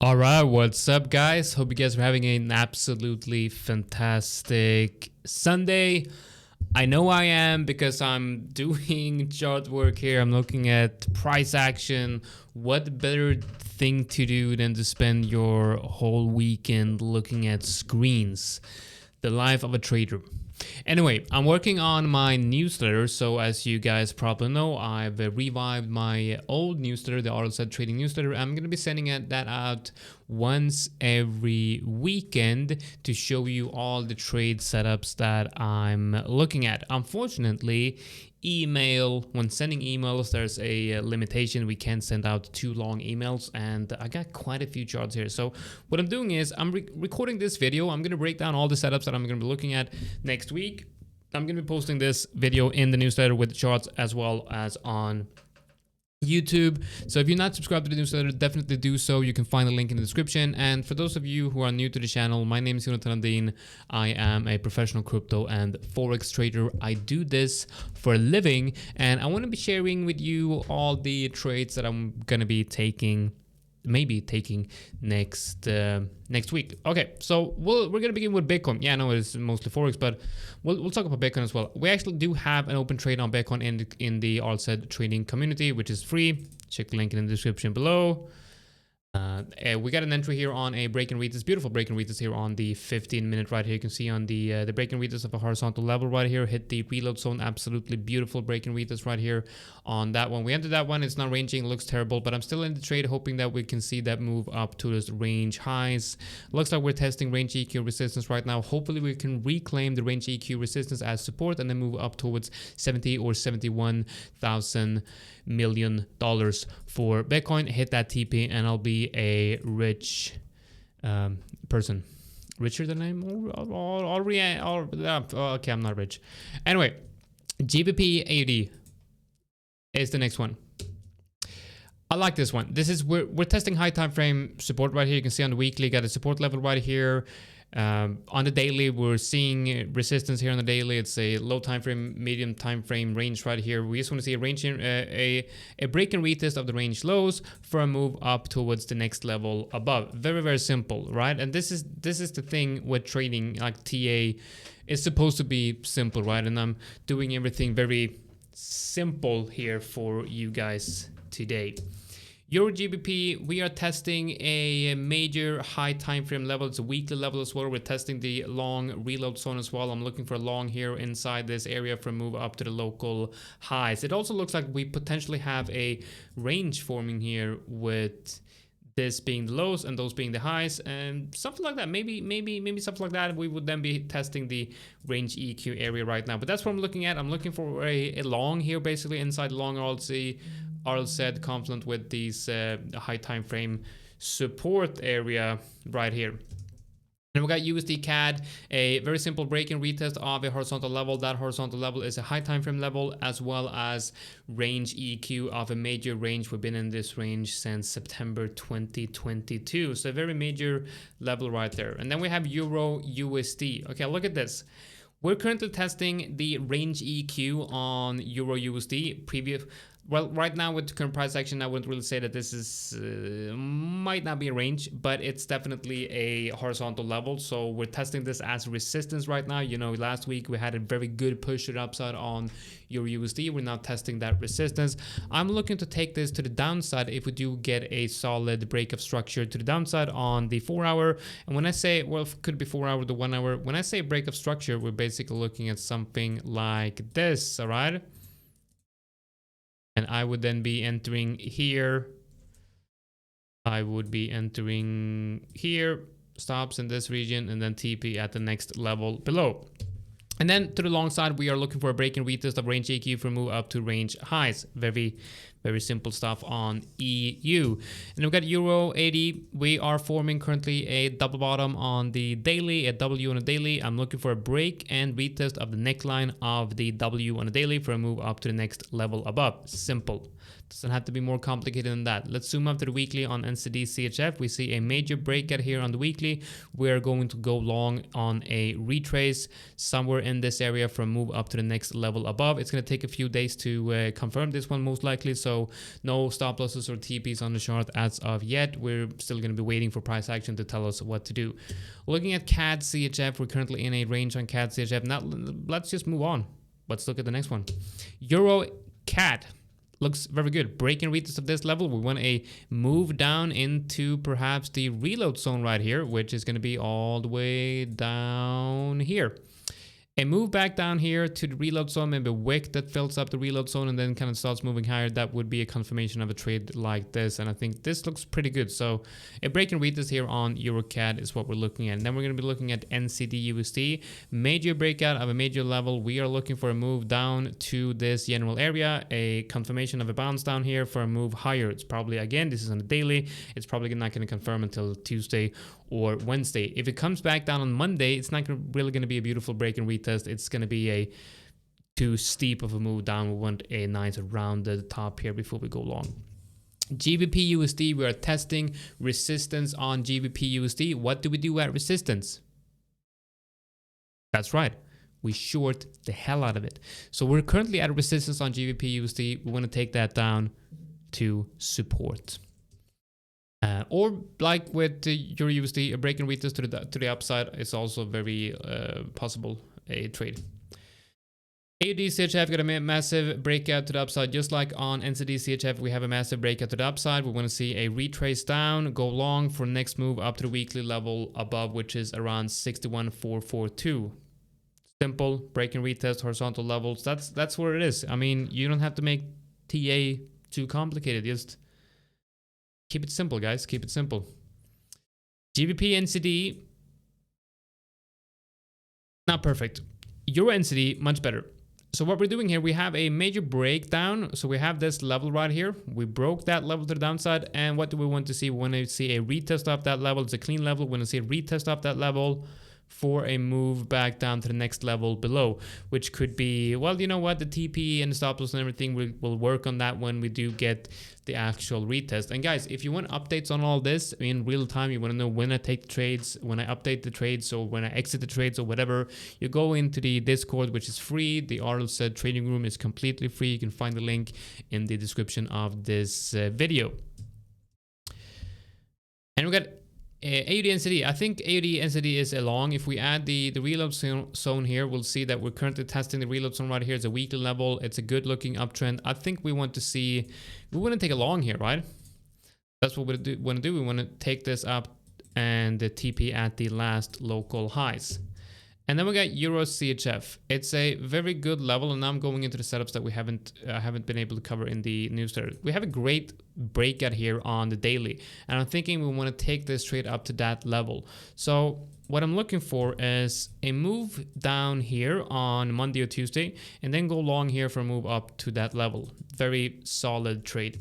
All right, what's up, guys? Hope you guys are having an absolutely fantastic Sunday. I know I am because I'm doing chart work here. I'm looking at price action. What better thing to do than to spend your whole weekend looking at screens? The life of a trader. Anyway, I'm working on my newsletter. So as you guys probably know, I've revived my old newsletter, the RLZ Trading Newsletter. I'm going to be sending that out once every weekend to show you all the trade setups that I'm looking at. Unfortunately, when sending emails, there's a limitation. We can't send out too long emails, and I got quite a few charts here. So what I'm doing is I'm recording this video. I'm going to break down all the setups that I'm going to be looking at next week. I'm going to be posting this video in the newsletter with the charts as well as on YouTube. So if you're not subscribed to the newsletter, definitely do so. You can find the link in the description. And for those of you who are new to the channel, my name is Jonathan Andin. I am a professional crypto and Forex trader. I do this for a living, and I want to be sharing with you all the trades that I'm going to be taking next week. Okay, so we're gonna begin with Bitcoin. Yeah, I know it's mostly Forex, but we'll talk about Bitcoin as well. We actually do have an open trade on Bitcoin in the RLZ trading community, which is free. Check the link in the description below. We got an entry here on a break and retest, beautiful break and retest here on the 15-minute right here. You can see on the break and retest of a horizontal level right here, hit the reload zone. Absolutely beautiful break and retest right here on that one. We entered that one. It's not ranging, looks terrible, but I'm still in the trade, hoping that we can see that move up to those range highs. Looks like we're testing range EQ resistance right now. Hopefully we can reclaim the range EQ resistance as support and then move up towards 70 or 71,000 million dollars for Bitcoin. Hit that TP and I'll be a rich person. Richer than I am already. Okay, I'm not rich. Anyway, GBP AUD is the next one. I like this one. This is we're testing high time frame support right here. You can see on the weekly, got a support level right here. On the daily, we're seeing resistance here on the daily. It's a low time frame, medium time frame range right here. We just want to see a range, a break and retest of the range lows for a move up towards the next level above. Very, very simple, right? And this is the thing with trading, like TA is supposed to be simple, right? And I'm doing everything very simple here for you guys today. Euro GBP, we are testing a major high time frame level. It's a weekly level as well. We're testing the long reload zone as well. I'm looking for a long here inside this area for a move up to the local highs. It also looks like we potentially have a range forming here with this being the lows and those being the highs and something like that. Maybe something like that. We would then be testing the range EQ area right now. But that's what I'm looking at. I'm looking for a long here, basically inside long RLZ confluent with these high time frame support area right here. And we got USD CAD, a very simple break and retest of a horizontal level. That horizontal level is a high time frame level as well as range EQ of a major range. We've been in this range since September 2022. So a very major level right there. And then we have Euro USD. Okay, look at this. We're currently testing the range EQ on Euro USD. Well, right now with current price action, I wouldn't really say that this is might not be a range, but it's definitely a horizontal level. So we're testing this as resistance right now. You know, last week we had a very good push to the upside on Euro USD. We're now testing that resistance. I'm looking to take this to the downside if we do get a solid break of structure to the downside on the 4 hour. And when I say, well, it could be 4 hour to 1 hour. When I say break of structure, we're basically looking at something like this, all right? And I would then be entering here. I would be entering here, stops in this region, and then TP at the next level below. And then to the long side, we are looking for a break and retest of range EQ for move up to range highs. Very, very simple stuff on EU. And we've got Euro 80. We are forming currently a double bottom on the daily, a W on a daily. I'm looking for a break and retest of the neckline of the W on a daily for a move up to the next level above. Simple. Doesn't have to be more complicated than that. Let's zoom up to the weekly on NCD CHF. We see a major breakout here on the weekly. We're going to go long on a retrace somewhere in this area for a move up to the next level above. It's going to take a few days to confirm this one most likely. So so no stop losses or TPs on the chart as of yet. We're still going to be waiting for price action to tell us what to do. Looking at CAD CHF, we're currently in a range on CAD CHF. Now let's just move on. Let's look at the next one. Euro CAD looks very good. Break and retest of this level. We want a move down into perhaps the reload zone right here, which is going to be all the way down here. A move back down here to the reload zone, maybe a wick that fills up the reload zone and then kind of starts moving higher. That would be a confirmation of a trade like this. And I think this looks pretty good. So a break and retest here on EuroCAD is what we're looking at. And then we're going to be looking at NCD USD. Major breakout of a major level. We are looking for a move down to this general area. A confirmation of a bounce down here for a move higher. It's probably, again, this is on the daily. It's probably not going to confirm until Tuesday or Wednesday. If it comes back down on Monday, it's not really going to be a beautiful break and retest. It's going to be a too steep of a move down. We want a nice rounded top here before we go long. GBP USD, we are testing resistance on GBP USD. What do we do at resistance? That's right. We short the hell out of it. So we're currently at resistance on GBP USD. We want to take that down to support. Or like with the Euro USD, a break and retest to the upside is also very possible a trade. AUD CHF got a massive breakout to the upside, just like on NCD CHF. We have a massive breakout to the upside. We want to see a retrace down, go long for next move up to the weekly level above, which is around 61,442. Simple break and retest horizontal levels. That's where it is. I mean, you don't have to make TA too complicated. Just keep it simple, guys. Keep it simple. GBP NCD, not perfect. Euro NCD, much better. So what we're doing here, we have a major breakdown. So we have this level right here. We broke that level to the downside. And what do we want to see? We want to see a retest off that level. It's a clean level. We want to see a retest off that level for a move back down to the next level below, which could be, well, you know what, the TP and the stop loss and everything, we'll work on that when we do get the actual retest. And guys, if you want updates on all this in real time, you want to know when I take the trades, when I update the trades, or when I exit the trades or whatever, you go into the Discord, which is free. The RLZ trading room is completely free. You can find the link in the description of this video. And we got AUD NCD. I think AUD NCD is a long. If we add the reload zone here, we'll see that we're currently testing the reload zone right here. It's a weekly level. It's a good looking uptrend. I think we want to see, we want to take a long here, right? That's what we want to do. We want to take this up and the TP at the last local highs. And then we got Euro CHF. It's a very good level, and now I'm going into the setups that we haven't been able to cover in the newsletter. We have a great breakout here on the daily, and I'm thinking we want to take this trade up to that level. So what I'm looking for is a move down here on Monday or Tuesday, and then go long here for a move up to that level. Very solid trade.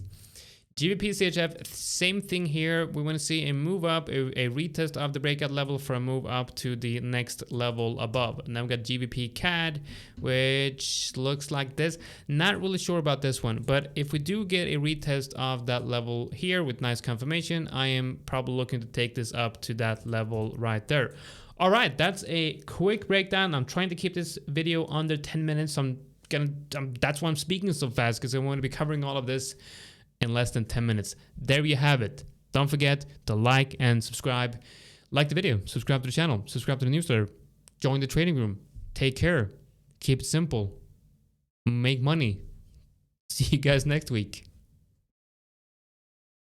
GBP CHF, same thing here. We want to see a move up, a retest of the breakout level for a move up to the next level above. And then we got GBP CAD, which looks like this. Not really sure about this one, but if we do get a retest of that level here with nice confirmation, I am probably looking to take this up to that level right there. All right, that's a quick breakdown. I'm trying to keep this video under 10 minutes. That's why I'm speaking so fast, because I want to be covering all of this in less than 10 minutes. There you have it. Don't forget to like and subscribe. Like the video, subscribe to the channel, subscribe to the newsletter, join the trading room. Take care. Keep it simple. Make money. See you guys next week.